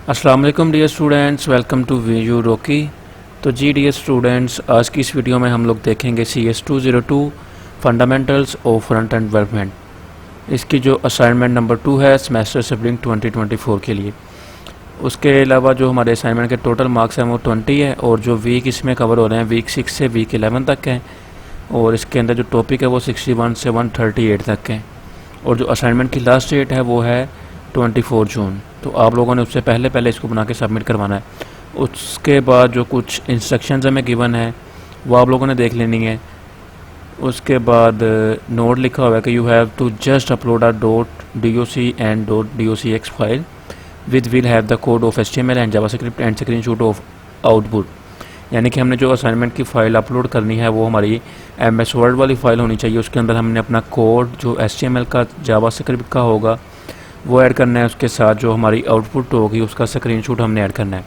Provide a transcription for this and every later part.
अस्सलाम वालेकुम dear students, welcome to VU Rocky. तो जी डियर स्टूडेंट्स, आज की इस वीडियो में हम लोग देखेंगे CS202 fundamentals of front end development. इसकी जो असाइनमेंट नंबर 2 है सेमेस्टर स्प्रिंग 2024 के लिए। उसके अलावा जो हमारे असाइनमेंट के टोटल मार्क्स हैं वो 20 है और जो वीक इसमें कवर हो रहे हैं वीक 6 से वीक 11 तक हैं और इसके अंदर जो टॉपिक है वो 61 से 138 तक हैं और जो असाइनमेंट की लास्ट डेट है वो है 24 जून। तो आप लोगों ने उससे पहले इसको बना के सबमिट करवाना है। उसके बाद जो कुछ इंस्ट्रक्शंस हमें गिवन है वो आप लोगों ने देख लेनी है। उसके बाद नोट लिखा हुआ है कि you have to just upload a .doc and .docx file with will have the code of HTML and JavaScript and screenshot of output. यानी कि हमने जो असाइनमेंट की फ़ाइल अपलोड करनी है वो हमारी MS वर्ड वाली फ़ाइल होनी चाहिए। उसके अंदर हमने अपना कोड जो HTML का जावास्क्रिप्ट का होगा वो ऐड करना है। उसके साथ जो हमारी आउटपुट होगी उसका स्क्रीनशॉट हमने ऐड करना है।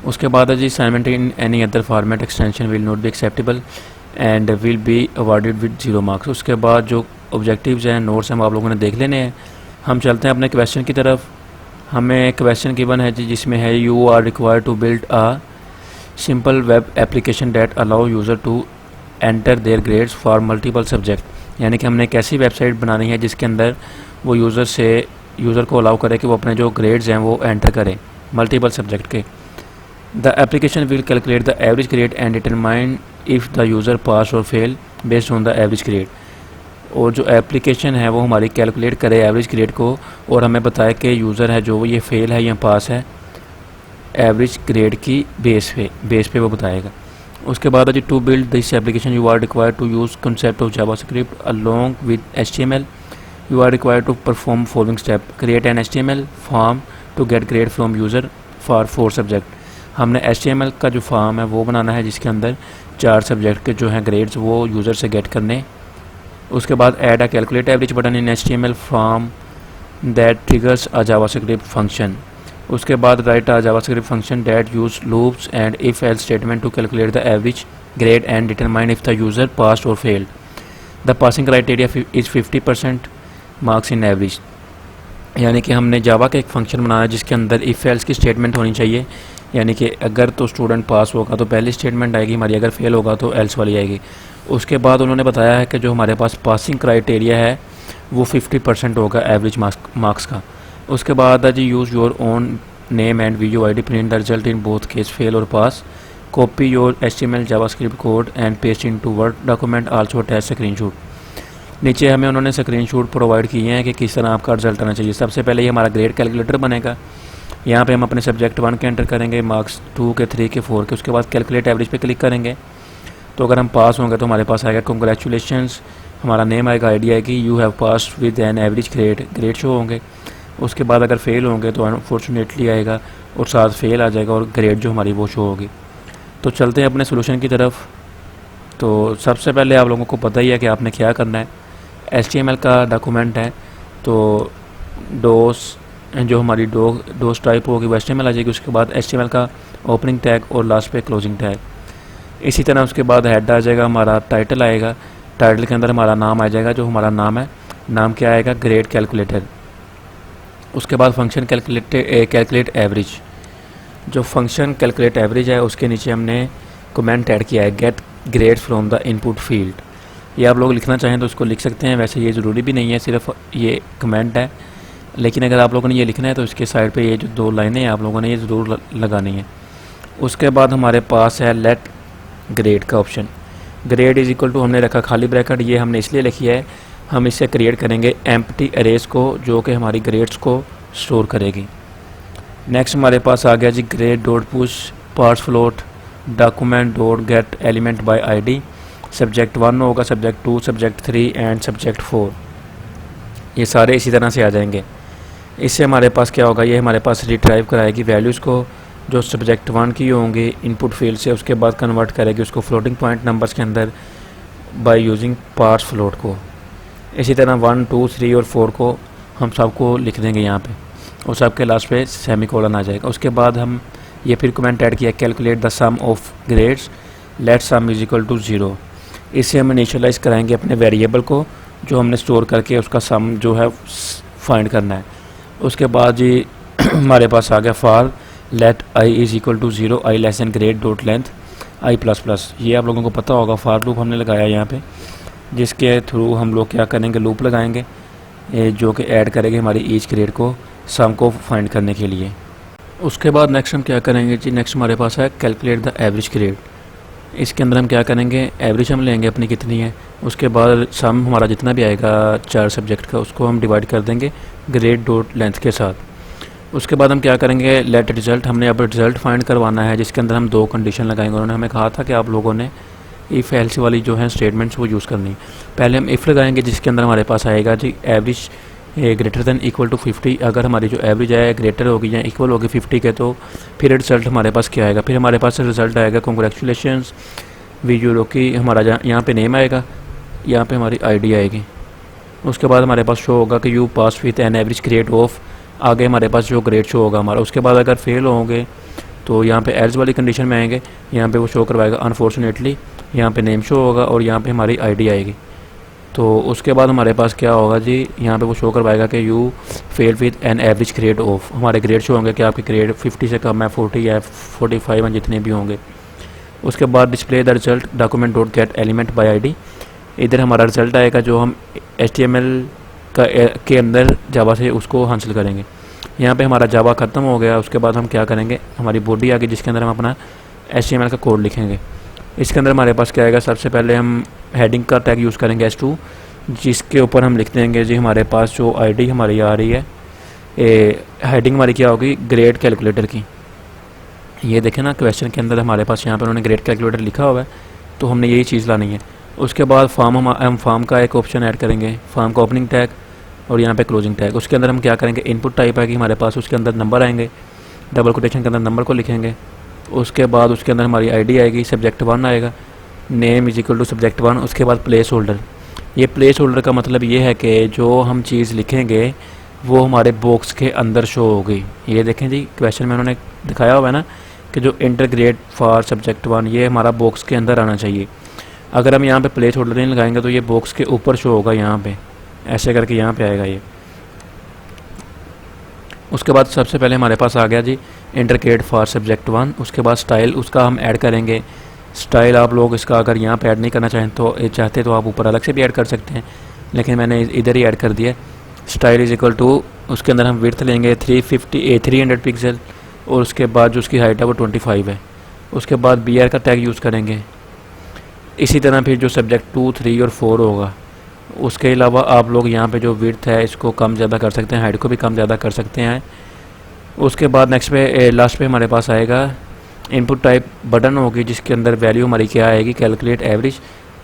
उसके बाद है जी assignment in any other format extension will not be acceptable and will be awarded with 0 marks. उसके बाद जो ऑब्जेक्टिव्स हैं नोट्स हैं वो आप लोगों ने देख लेने हैं। हम चलते हैं अपने क्वेश्चन की तरफ। हमें क्वेश्चन गिवन है जी जिसमें है you are required to build a simple web application that allow user to enter their grades for multiple subject. यानी कि हमने एक ऐसी वेबसाइट बनानी है जिसके अंदर वो यूज़र को अलाउ करे कि वो अपने जो ग्रेड्स हैं वो एंटर करें मल्टीपल सब्जेक्ट के। The application will calculate the average grade and determine if the user pass और fail based on the average grade. और जो एप्लीकेशन है वो हमारी कैलकुलेट करे एवरेज ग्रेड को और हमें बताए कि यूज़र है जो ये फेल है या पास है एवरेज ग्रेड की बेस पे वो बताएगा। उसके बाद है जी to build this application you are required to use concept of JavaScript along with HTML। You are required to perform following step: create an HTML form to get grade from user for 4 subject। हमने HTML का जो form है वो बनाना है जिसके अंदर 4 subject के जो हैं ग्रेड्स वो यूज़र से गेट करने। उसके बाद add a calculate average button in HTML form that triggers a JavaScript function. उसके बाद write a JavaScript function that use loops and if else statement to calculate the average grade and determine if the user passed और failed. The passing criteria is 50% marks in average. यानी कि हमने जावा का एक function बनाया जिसके अंदर if else की स्टेटमेंट होनी चाहिए। यानी कि अगर तो स्टूडेंट पास होगा तो पहली स्टेटमेंट आएगी हमारी, अगर फेल होगा तो एल्स वाली आएगी। उसके बाद उन्होंने बताया है कि जो हमारे पास पासिंग क्राइटेरिया है वो 50% होगा एवरेज मार्क्स का। उसके बाद जी use your own name and video ID, print the result in both case fail और pass, copy your HTML javascript code and paste into word document, also attach screenshot. नीचे हमें उन्होंने screenshot provide किए हैं कि किस तरह आपका रिजल्ट आना चाहिए। सबसे पहले ये हमारा ग्रेड कैलकुलेटर बनेगा। यहाँ पे हम अपने सब्जेक्ट 1 के एंटर करेंगे, मार्क्स 2 के, 3 के, 4 के। उसके बाद कैलकुलेट एवरेज पे क्लिक करेंगे तो अगर हम पास होंगे तो हमारे पास आएगा कॉन्ग्रेचुलेशंस, हमारा नेम आएगा, ID आएगी, you have pass with an average grade show होंगे। उसके बाद अगर फेल होंगे तो अनफॉर्चुनेटली आएगा और साथ फेल आ जाएगा और ग्रेड जो हमारी वो शो होगी। तो चलते हैं अपने सोल्यूशन की तरफ। तो सबसे पहले आप लोगों को पता ही है कि आपने क्या करना है। HTML का डॉक्यूमेंट है तो डोस जो हमारी डोस टाइप होगी वो HTML आ जाएगी। उसके बाद HTML का ओपनिंग टैग और लास्ट पे क्लोजिंग टैग। इसी तरह उसके बाद हेड आ जाएगा, हमारा टाइटल आएगा, टाइटल के अंदर हमारा नाम आ जाएगा, जो हमारा नाम है, नाम क्या आएगा, ग्रेड कैलकुलेटर। उसके बाद फंक्शन कैलकुलेट एवरेज। जो फंक्शन कैलकुलेट एवरेज है उसके नीचे हमने कमेंट ऐड किया है, get grade from the input field. ये आप लोग लिखना चाहें तो उसको लिख सकते हैं, वैसे ये ज़रूरी भी नहीं है, सिर्फ ये कमेंट है। लेकिन अगर आप लोगों ने ये लिखना है तो इसके साइड पे ये जो 2 लाइनें हैं आप लोगों ने ये ज़रूर लगानी है। उसके बाद हमारे पास है लेट ग्रेड का option. Grade is equal to हमने रखा खाली ब्रैकेट, ये हमने इसलिए लिखी है, हम इससे क्रिएट करेंगे एम्प्टी अरेज को जो कि हमारी ग्रेड्स को स्टोर करेगी। नेक्स्ट हमारे पास आ गया जी grade dot push parse float document dot get element by ID। Subject 1 होगा, सब्जेक्ट 2, सब्जेक्ट 3 एंड सब्जेक्ट 4। ये सारे इसी तरह से आ जाएंगे। इससे हमारे पास क्या होगा, ये हमारे पास रिट्राइव कराएगी वैल्यूज़ को जो सब्जेक्ट 1 की होंगी इनपुट फील्ड से। उसके बाद कन्वर्ट करेगी उसको फ्लोटिंग पॉइंट नंबर्स के अंदर बाय यूजिंग पार्स फ्लोट को। इसी तरह 1, 2, 3 और 4 को हम सबको लिख देंगे यहाँ पे और सबके लास्ट पे सेमीकोलन आ जाएगा। उसके बाद हम ये फिर कमेंट ऐड किया, calculate the sum of grades let sum is equal to 0। इससे हम इनिशियलाइज़ कराएंगे अपने वेरिएबल को जो हमने स्टोर करके उसका सम जो है फाइंड करना है। उसके बाद जी हमारे पास आ गया for let i is equal to 0 i less than grade dot length i plus plus. ये आप लोगों को पता होगा, फॉर लूप हमने लगाया यहाँ पे, जिसके थ्रू हम लोग क्या करेंगे, लूप लगाएंगे जो कि ऐड करेंगे हमारी ईच ग्रेड को सम को फाइंड करने के लिए। उसके बाद नेक्स्ट हम क्या करेंगे जी, नेक्स्ट हमारे पास है कैलकुलेट द एवरेज ग्रेड। इसके अंदर हम क्या करेंगे, एवरेज हम लेंगे अपनी कितनी है, उसके बाद सम हमारा जितना भी आएगा 4 सब्जेक्ट का उसको हम डिवाइड कर देंगे ग्रेड डॉट लेंथ के साथ। उसके बाद हम क्या करेंगे, लेट रिजल्ट, हमने अब रिजल्ट फाइंड करवाना है, जिसके अंदर हम 2 कंडीशन लगाएंगे। उन्होंने हमें कहा था कि आप लोगों ने इफ़ एल्स वाली जो है स्टेटमेंट्स वो यूज़ करनी। पहले हम इफ़ लगाएंगे, जिसके अंदर हमारे पास आएगा जी average greater than equal to 50। अगर हमारी जो एवरेज है ग्रेटर होगी या इक्वल होगी 50 के, तो फिर रिजल्ट हमारे पास क्या आएगा, फिर हमारे पास रिजल्ट आएगा कांग्रेचुलेशंस वीजू रोकी। हमारा यहाँ पे नेम आएगा, यहाँ पे हमारी आईडी आएगी। उसके बाद हमारे पास शो होगा कि you pass with an average grade of, आगे हमारे पास जो ग्रेड शो होगा हमारा। उसके बाद अगर फेल होंगे तो यहाँ पे एल्स वाली कंडीशन में आएंगे, यहाँ पे वो शो करवाएगा अनफॉर्चुनेटली, यहाँ पे नेम शो होगा और यहाँ पे हमारी आईडी आएगी। तो उसके बाद हमारे पास क्या होगा जी, यहाँ पे वो शो करवाएगा कि you fail with an average grade of, हमारे ग्रेड शो होंगे कि आपके ग्रेड 50 से कम है, 40 या 45 हैं, जितने भी होंगे। उसके बाद display the result document dot get element bye ID. इधर हमारा रिजल्ट आएगा जो हम HTML के अंदर जावा से उसको हासिल करेंगे। यहाँ पे हमारा जावा ख़त्म हो गया। उसके बाद हम क्या करेंगे, हमारी बॉडी आ गई जिसके अंदर हम अपना HTML का कोड लिखेंगे। इसके अंदर हमारे पास क्या आएगा, सबसे पहले हम हेडिंग का टैग यूज़ करेंगे S2, जिसके ऊपर हम लिख देंगे जी हमारे पास जो आईडी हमारी आ रही है, हेडिंग हमारी क्या होगी, ग्रेड कैलकुलेटर की। ये देखें ना, क्वेश्चन के अंदर हमारे पास यहाँ पर उन्होंने ग्रेड कैलकुलेटर लिखा हुआ है, तो हमने यही चीज़ लानी है। उसके बाद हम फॉर्म का एक ऑप्शन ऐड करेंगे, फॉर्म का ओपनिंग टैग और यहाँ पे क्लोजिंग टैग। उसके अंदर हम क्या करेंगे, इनपुट टाइप आएगी हमारे पास, उसके अंदर नंबर आएंगे, डबल कोटेशन के अंदर नंबर को लिखेंगे। उसके बाद उसके अंदर हमारी आईडी आएगी, सब्जेक्ट 1 आएगा, name is equal to subject 1। उसके बाद प्लेस होल्डर। ये प्लेस होल्डर का मतलब ये है कि जो हम चीज़ लिखेंगे वो हमारे बॉक्स के अंदर शो होगी। ये देखें जी, क्वेश्चन में उन्होंने दिखाया हुआ है ना कि जो इंटर ग्रेड फॉर सब्जेक्ट 1, ये हमारा बॉक्स के अंदर आना चाहिए। अगर हम यहाँ पे प्लेस होल्डर नहीं लगाएंगे तो ये बॉक्स के ऊपर शो होगा, यहाँ पे ऐसे करके यहाँ पे आएगा ये। उसके बाद सबसे पहले हमारे पास आ गया जी इंटर ग्रेड फॉर सब्जेक्ट 1। उसके बाद स्टाइल, उसका हम ऐड करेंगे। स्टाइल आप लोग इसका अगर यहाँ पे ऐड नहीं करना चाहते तो आप ऊपर अलग से भी ऐड कर सकते हैं, लेकिन मैंने इधर ही ऐड कर दिया। स्टाइल इज इक्वल टू, उसके अंदर हम विड्थ लेंगे 300 पिक्सल और उसके बाद जो उसकी हाइट है वो 25 है। उसके बाद BR का टैग यूज़ करेंगे। इसी तरह फिर जो सब्जेक्ट 2, 3 और 4 होगा, उसके अलावा आप लोग यहाँ पे जो विड्थ है इसको कम ज़्यादा कर सकते हैं, हाइट को भी कम ज़्यादा कर सकते हैं। उसके बाद नेक्स्ट पे लास्ट पे हमारे पास आएगा इनपुट टाइप बटन होगी, जिसके अंदर वैल्यू हमारी क्या आएगी, कैलकुलेट एवरेज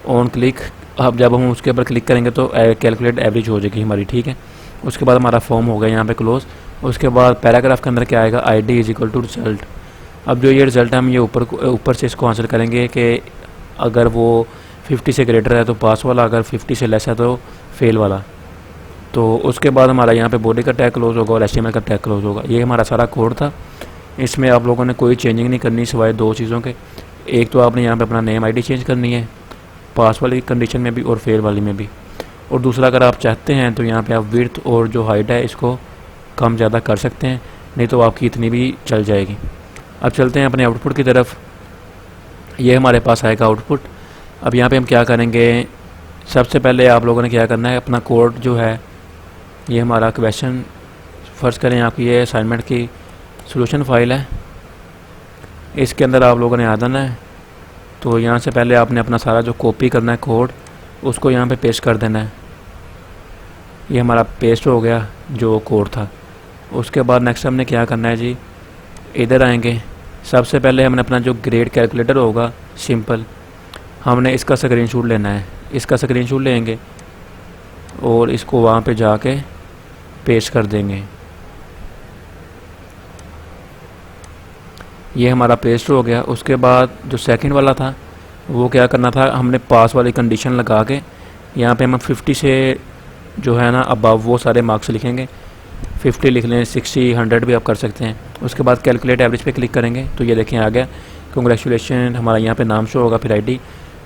ऑन क्लिक। अब जब हम उसके ऊपर क्लिक करेंगे तो कैलकुलेट एवरेज हो जाएगी हमारी, ठीक है। उसके बाद हमारा फॉर्म हो गया यहाँ पे क्लोज। उसके बाद पैराग्राफ के अंदर क्या आएगा, ID is equal to result. अब जो ये रिजल्ट है हम ये ऊपर से इसको हासिल करेंगे कि अगर वो 50 से ग्रेटर है तो पास वाला, अगर 50 से लेस है तो फेल वाला। तो उसके बाद हमारा यहाँ पे बॉडी का टैग क्लोज होगा और HTML का टैग क्लोज होगा। ये हमारा सारा कोड था। इसमें आप लोगों ने कोई चेंजिंग नहीं करनी सिवाय 2 चीज़ों के। एक तो आपने यहाँ पे अपना नेम आईडी चेंज करनी है, पास वाली कंडीशन में भी और फेल वाली में भी। और दूसरा, अगर आप चाहते हैं तो यहाँ पे आप विड्थ और जो हाइट है इसको कम ज़्यादा कर सकते हैं, नहीं तो आपकी इतनी भी चल जाएगी। अब चलते हैं अपने आउटपुट की तरफ। ये हमारे पास आएगा आउटपुट। अब यहाँ पे हम क्या करेंगे, सबसे पहले आप लोगों ने क्या करना है, अपना कोड जो है, ये हमारा क्वेश्चन फ़र्ज़ करें आपकी ये असाइनमेंट की सॉल्यूशन फाइल है, इसके अंदर आप लोगों ने आ जाना है। तो यहाँ से पहले आपने अपना सारा जो कॉपी करना है कोड, उसको यहाँ पे पेस्ट कर देना है। ये हमारा पेस्ट हो गया जो कोड था। उसके बाद नेक्स्ट हमने क्या करना है जी, इधर आएंगे। सबसे पहले हमने अपना जो ग्रेड कैलकुलेटर होगा सिंपल, हमने इसका स्क्रीनशॉट लेना है। इसका स्क्रीनशॉट लेंगे और इसको वहाँ पे जाके पेस्ट कर देंगे। ये हमारा पेस्ट हो गया। उसके बाद जो सेकंड वाला था वो क्या करना था, हमने पास वाली कंडीशन लगा के यहाँ पे हम 50 से जो है ना अबव वो सारे मार्क्स लिखेंगे। 50 लिख लें, 60, 100 भी आप कर सकते हैं। उसके बाद कैलकुलेट एवरेज पे क्लिक करेंगे तो ये देखें आ गया, कांग्रेचुलेशन, हमारा यहाँ पे नाम शो होगा, फिर ID,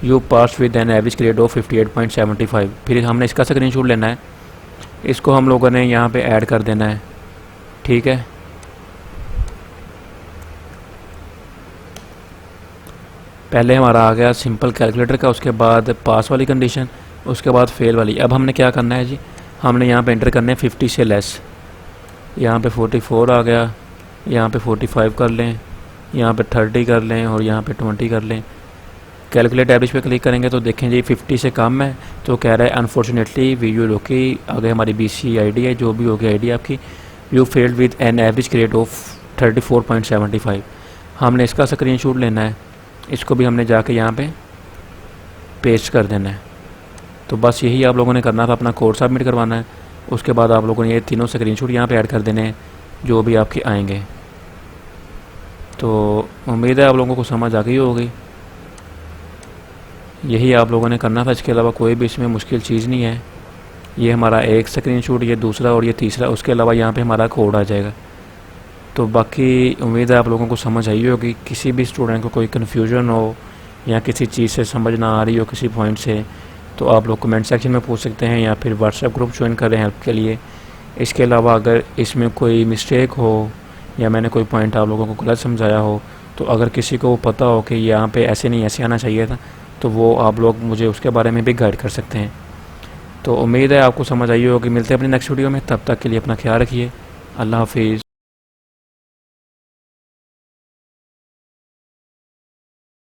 you pass with an average grade of 58.75। फिर हमने इसका स्क्रीनशॉट लेना है, इसको हम लोगों ने यहाँ पे ऐड कर देना है, ठीक है। पहले हमारा आ गया सिंपल कैलकुलेटर का, उसके बाद पास वाली कंडीशन, उसके बाद फेल वाली। अब हमने क्या करना है जी, हमने यहाँ पे एंटर करना है 50 से लेस। यहाँ पे 44 आ गया, यहाँ पे 45 कर लें, यहाँ पे 30 कर लें और यहाँ पे 20 कर लें। कैलकुलेट एवरेज पे क्लिक करेंगे तो देखें जी 50 से कम है, तो कह रहा है अनफॉर्चुनेटली वीयू रोकी, आगे हमारी BC ID है, जो भी होगी ID आपकी, you failed with an average grade of 34.75। हमने इसका स्क्रीनशॉट लेना है, इसको भी हमने जाके यहाँ पे पेस्ट कर देना है। तो बस यही आप लोगों ने करना था, अपना कोड सबमिट करवाना है। उसके बाद आप लोगों ने ये तीनों स्क्रीनशॉट यहाँ पे ऐड कर देने हैं जो भी आपके आएंगे। तो उम्मीद है आप लोगों को समझ आ गई होगी। यही आप लोगों ने करना था, इसके अलावा कोई भी इसमें मुश्किल चीज़ नहीं है। ये हमारा एक स्क्रीनशॉट, ये दूसरा और ये तीसरा, उसके अलावा यहाँ पे हमारा कोड आ जाएगा। तो बाकी उम्मीद है आप लोगों को समझ आई होगी। किसी भी स्टूडेंट को कोई कन्फ्यूजन हो या किसी चीज़ से समझ ना आ रही हो किसी पॉइंट से, तो आप लोग कमेंट सेक्शन में पूछ सकते हैं या फिर व्हाट्सएप ग्रुप ज्वाइन करें हेल्प के लिए। इसके अलावा अगर इसमें कोई मिस्टेक हो या मैंने कोई पॉइंट आप लोगों को गलत समझाया हो, तो अगर किसी को पता हो कि यहाँ पे ऐसे नहीं ऐसे आना चाहिए था, तो वो आप लोग मुझे उसके बारे में भी गाइड कर सकते हैं। तो उम्मीद है आपको समझ आई होगी। मिलते हैं अपनी नेक्स्ट वीडियो में, तब तक के लिए अपना ख्याल रखिए। अल्लाह हाफिज़।